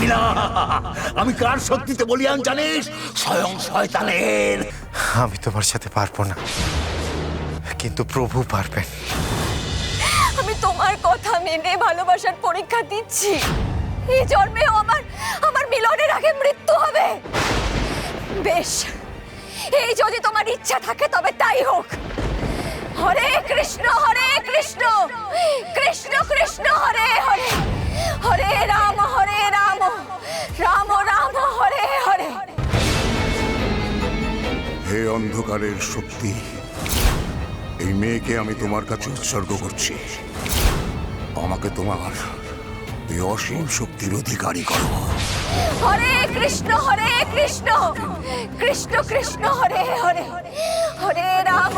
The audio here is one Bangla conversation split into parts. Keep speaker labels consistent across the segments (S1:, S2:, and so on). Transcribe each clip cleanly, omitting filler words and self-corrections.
S1: পারবি না। আমি কার শক্তিতে বলিয়ান জানিস? স্বয়ং শয়তানের।
S2: আমি তোমার সাথে পারবো না, কিন্তু প্রভু পারবেন।
S3: আমি তোমার কথা মেনে ভালোবাসার পরীক্ষা দিচ্ছি। এই জন্মেও আমার মিলনের আগে মৃত্যু হবে। বেশ, এই যদি তোমার ইচ্ছা থাকে তবে তাই হোক। হরে কৃষ্ণ কৃষ্ণ কৃষ্ণ হরে হরে, হরে রাম রাম রাম হরে হরে।
S4: হে অন্ধকারের শক্তি, এই মেয়েকে আমি তোমার কাছে উৎসর্গ করছি। আমাকে তোমার এই অসীম শক্তির অধিকারী করো।
S3: হরে কৃষ্ণ কৃষ্ণ কৃষ্ণ হরে হরে, হরে রাম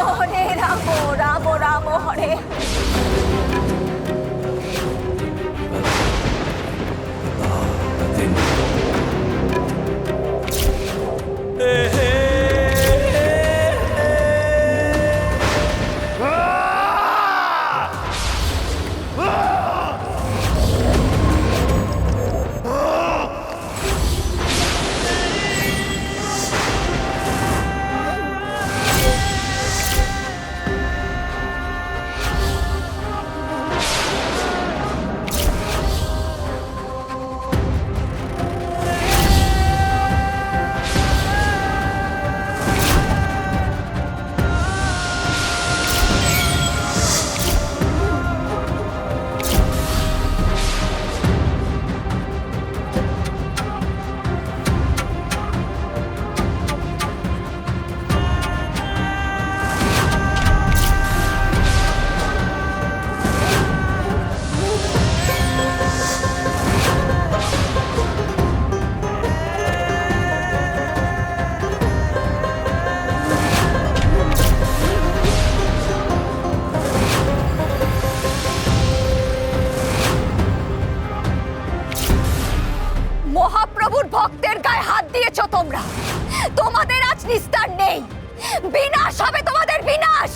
S3: রাম রাম হরে। মহাপ্রভুর ভক্তের গায়ে হাত দিয়েছো তোমরা। তোমাদের আজ নিস্তার নেই। বিনাশ হবে তোমাদের, বিনাশ।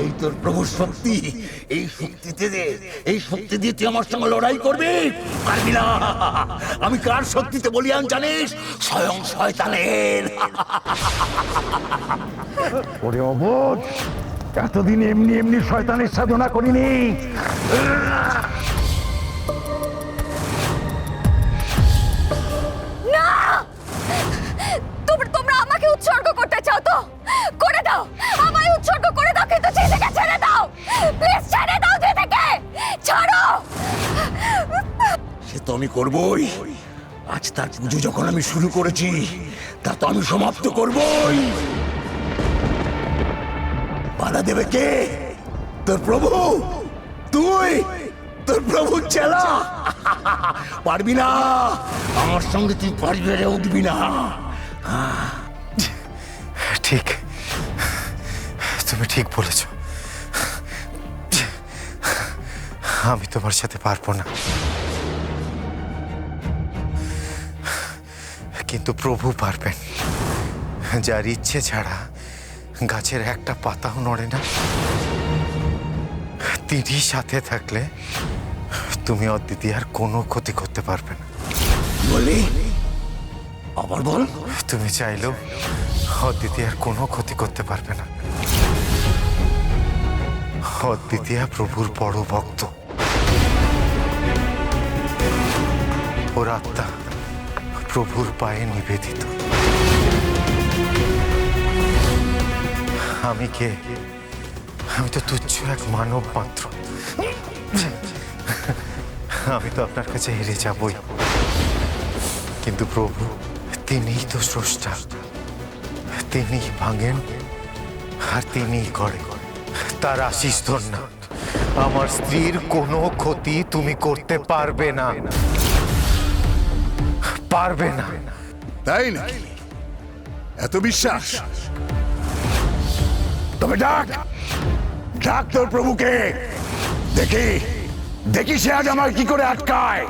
S1: এই তোর প্রভুর শক্তি। এই শক্তি দিয়ে তুই আমার সঙ্গে লড়াই করবি? পারবি না। আমি কার শক্তিতে বলিয়ান জানিস? স্বয়ং শয়তানের।
S5: ওরে অবোধ, এতদিন এমনি এমনি শয়তানের সাধনা করিনি।
S3: না, তোমরা আমাকে উৎসর্গ করতে চাও তো করে দাও। আমায় উৎসর্গ করে দাও, কিন্তু জিতেকে ছেড়ে দাও। প্লিজ ছেড়ে দাও জিতেকে, ছাড়ো।
S1: সে তো আমি করবই। আজ তার পুজো যখন আমি শুরু করেছি, তা তো আমি সমাপ্ত করবই। বাধা দেবে কে? তোর প্রভু। তুই তোর প্রভুর চেলা। পারবি না। আমার সঙ্গে তুই পারিবারে উঠবি না।
S2: ঠিক, তুমি ঠিক বলেছ। আমি তোমার সাথে পারবো না, কিন্তু প্রভু পারবেন। যার ইচ্ছে ছাড়া গাছের একটা পাতাও নড়ে না, তিনি সাথে থাকলে তুমি অদ্বিতীয় আর কোনো ক্ষতি করতে পারবে না।
S1: বলি আবার বল।
S2: তুমি চাইলেও অদ্বিতীয় আর কোনো ক্ষতি করতে পারবে না। অদ্বিতীয় প্রভুর বড় ভক্ত। ওর আত্মা প্রভুর পায়ে নিবেদিত। আমি কে? আমি তো তুচ্ছ এক মানব মাত্র। আমি তো আপনার কাছে হেরে যাবই, কিন্তু প্রভু তিনিই তো স্রষ্টা। তিনি ভাঙেন আর তিনিই করে। তার আশিস ধন্যবাদ। আমার স্ত্রীর কোনো ক্ষতি তুমি করতে পারবে না, পারবে না।
S4: তাই না? এত বিশ্বাস? তবে ডাক,
S5: ডাক তোর প্রভুকে, দেখি দেখি সে আজ আমায় কি করে আটকায়।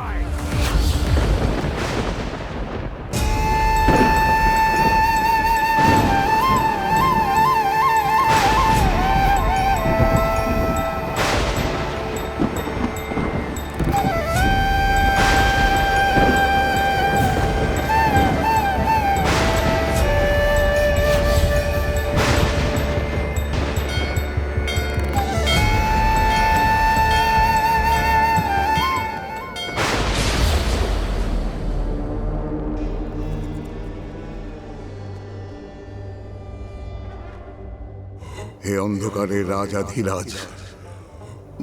S4: হে অন্ধকারের রাজাধিরাজ,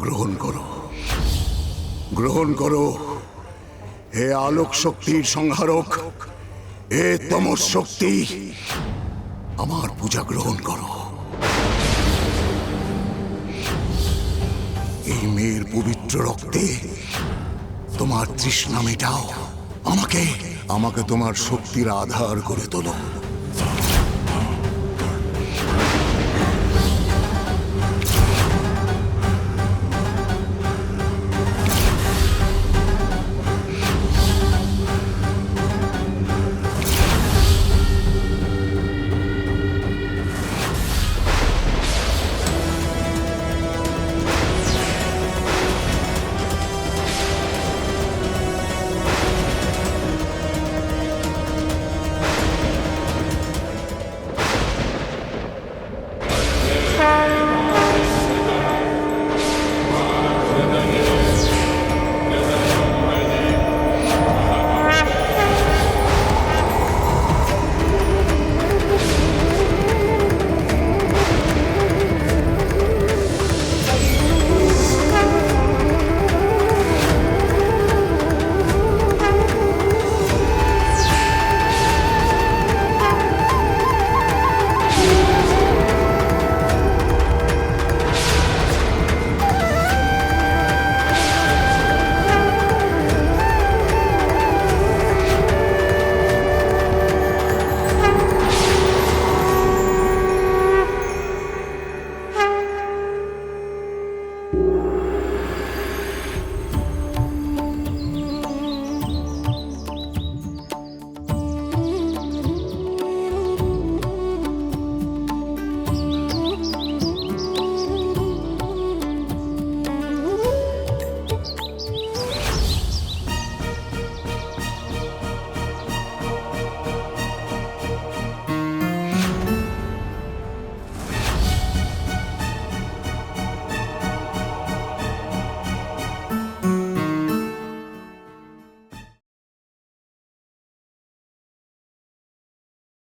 S4: গ্রহণ করো, গ্রহণ করো। হে আলোক শক্তির সংহারক, হে তমস শক্তি, আমার পূজা গ্রহণ করো। এই মেয়ের পবিত্র রক্তে তোমার তৃষ্ণা মেটাও। আমাকে আমাকে তোমার শক্তির আধার করে তোলো।